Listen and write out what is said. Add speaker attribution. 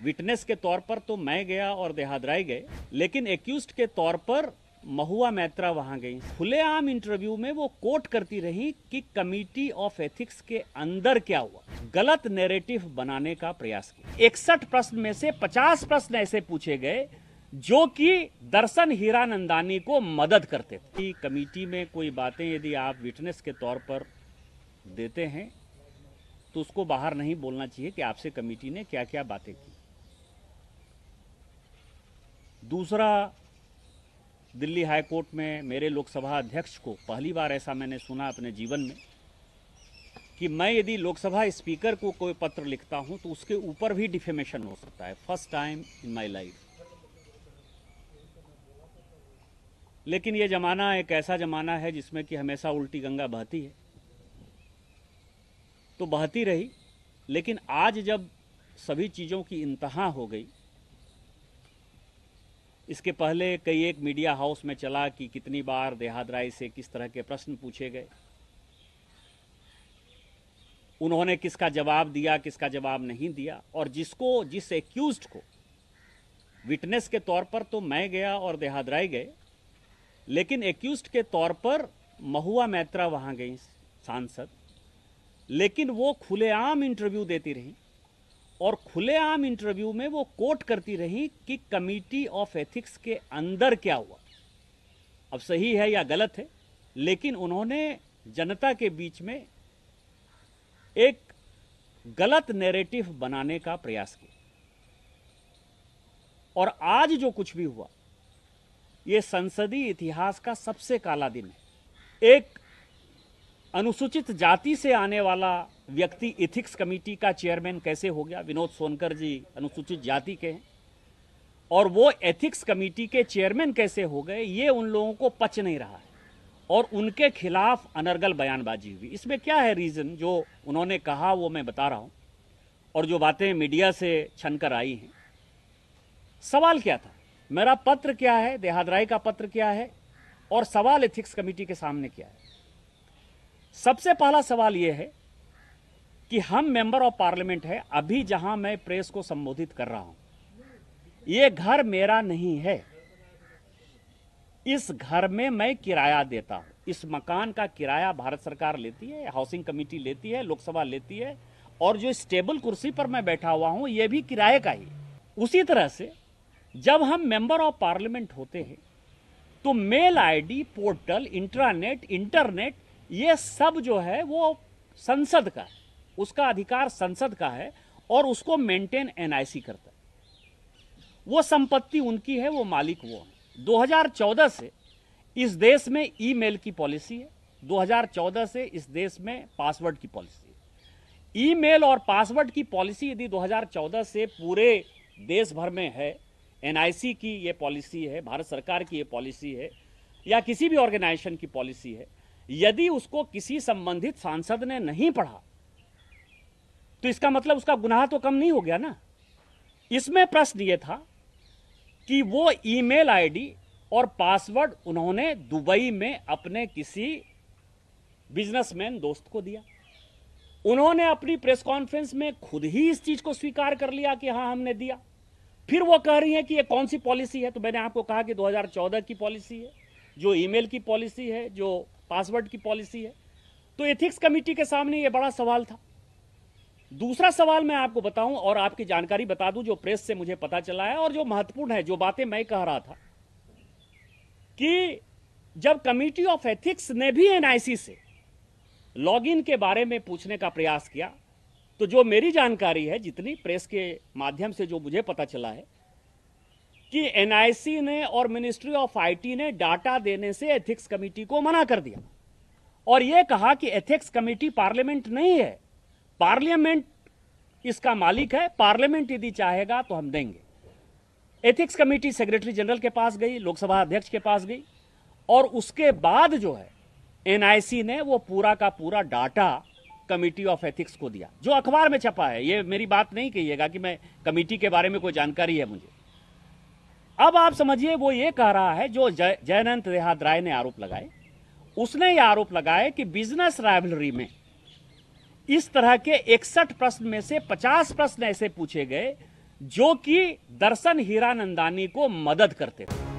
Speaker 1: Witness के तौर पर तो मैं गया और देहादराय गए, लेकिन एक्यूज्ड के तौर पर महुआ मैत्रा वहां गई। खुलेआम इंटरव्यू में वो कोट करती रही कि कमिटी ऑफ एथिक्स के अंदर क्या हुआ, गलत नैरेटिव बनाने का प्रयास किया। 61 प्रश्न में से 50 प्रश्न ऐसे पूछे गए जो कि दर्शन हीरानंदानी को मदद करते थे। कमेटी में कोई बातें यदि आप विटनेस के तौर पर देते हैं तो उसको बाहर नहीं बोलना चाहिए कि आपसे कमेटी ने क्या क्या बातें की। दूसरा, दिल्ली हाई कोर्ट में मेरे लोकसभा अध्यक्ष को पहली बार ऐसा मैंने सुना अपने जीवन में कि मैं यदि लोकसभा स्पीकर को कोई पत्र लिखता हूं तो उसके ऊपर भी डिफेमेशन हो सकता है। First time in my life. लेकिन यह जमाना एक ऐसा जमाना है जिसमें कि हमेशा उल्टी गंगा बहती है, तो बहती रही। लेकिन आज जब सभी चीज़ों की इंतहा हो गई, इसके पहले कई एक मीडिया हाउस में चला कि कितनी बार देहादराय से किस तरह के प्रश्न पूछे गए, उन्होंने किसका जवाब दिया, किसका जवाब नहीं दिया। और जिस एक्यूज्ड को विटनेस के तौर पर तो मैं गया और देहादराय गए, लेकिन एक्यूज्ड के तौर पर महुआ मैत्रा वहां गई सांसद, लेकिन वो खुलेआम इंटरव्यू देती रही और खुलेआम इंटरव्यू में वो कोट करती रही कि कमिटी ऑफ एथिक्स के अंदर क्या हुआ। अब सही है या गलत है, लेकिन उन्होंने जनता के बीच में एक गलत नैरेटिव बनाने का प्रयास किया। और आज जो कुछ भी हुआ, ये संसदीय इतिहास का सबसे काला दिन है। एक अनुसूचित जाति से आने वाला व्यक्ति एथिक्स कमेटी का चेयरमैन कैसे हो गया? विनोद सोनकर जी अनुसूचित जाति के हैं और वो एथिक्स कमेटी के चेयरमैन कैसे हो गए, ये उन लोगों को पच नहीं रहा है और उनके खिलाफ अनर्गल बयानबाजी हुई। इसमें क्या है रीजन? जो उन्होंने कहा वो मैं बता रहा हूं और जो बातें मीडिया से छनकर आई हैं। सवाल क्या था, मेरा पत्र क्या है, देहादराय का पत्र क्या है और सवाल एथिक्स कमेटी के सामने क्या है? सबसे पहला सवाल यह है कि हम मेंबर ऑफ पार्लियामेंट है। अभी जहां मैं प्रेस को संबोधित कर रहा हूं, यह घर मेरा नहीं है। इस घर में मैं किराया देता हूं। इस मकान का किराया भारत सरकार लेती है, हाउसिंग कमेटी लेती है, लोकसभा लेती है, और जो इस टेबल कुर्सी पर मैं बैठा हुआ हूं यह भी किराए का ही। उसी तरह से जब हम मेंबर ऑफ पार्लियामेंट होते हैं तो mail ID, portal, intranet, internet, ये सब जो है वो संसद का है, उसका अधिकार संसद का है और उसको मेंटेन एनआईसी करता है। वो संपत्ति उनकी है, वो मालिक वो है। 2014 से इस देश में ईमेल की पॉलिसी है, 2014 से इस देश में पासवर्ड की पॉलिसी है। ईमेल और पासवर्ड की पॉलिसी यदि 2014 से पूरे देश भर में है, एनआईसी की ये पॉलिसी है, भारत सरकार की ये पॉलिसी है या किसी भी ऑर्गेनाइजेशन की पॉलिसी है, यदि उसको किसी संबंधित सांसद ने नहीं पढ़ा तो इसका मतलब उसका गुनाह तो कम नहीं हो गया ना। इसमें प्रश्न यह था कि वो ईमेल आईडी और पासवर्ड उन्होंने दुबई में अपने किसी बिजनेसमैन दोस्त को दिया। उन्होंने अपनी प्रेस कॉन्फ्रेंस में खुद ही इस चीज को स्वीकार कर लिया कि हां हमने दिया। फिर वो कह रही है कि ये कौन सी पॉलिसी है? तो मैंने आपको कहा कि 2014 की पॉलिसी है, जो ईमेल की पॉलिसी है, जो पासवर्ड की पॉलिसी है। तो एथिक्स कमेटी के सामने ये बड़ा सवाल था। दूसरा सवाल मैं आपको बताऊं और आपकी जानकारी बता दूं, जो प्रेस से मुझे पता चला है और जो महत्वपूर्ण है, जो बातें मैं कह रहा था कि जब कमेटी ऑफ एथिक्स ने भी एनआईसी से लॉगिन के बारे में पूछने का प्रयास किया, तो जो मेरी जानकारी है, जितनी प्रेस के माध्यम से जो मुझे पता चला है, कि एनआईसी ने और मिनिस्ट्री ऑफ आईटी ने डाटा देने से एथिक्स कमेटी को मना कर दिया और यह कहा कि एथिक्स कमेटी पार्लियामेंट नहीं है, पार्लियामेंट इसका मालिक है, पार्लियामेंट यदि चाहेगा तो हम देंगे। एथिक्स कमेटी सेक्रेटरी जनरल के पास गई, लोकसभा अध्यक्ष के पास गई और उसके बाद जो है एनआईसी ने वो पूरा का पूरा डाटा कमेटी ऑफ एथिक्स को दिया, जो अखबार में छपा है। ये मेरी बात नहीं कहिएगा कि मैं कमेटी के बारे में कोई जानकारी है मुझे। अब आप समझिए, वो ये कह रहा है, जो जयनंत देहादराय ने आरोप लगाए, उसने ये आरोप लगाए कि बिजनेस राइवलरी में इस तरह के 61 प्रश्न में से 50 प्रश्न ऐसे पूछे गए जो कि दर्शन हीरानंदानी को मदद करते थे।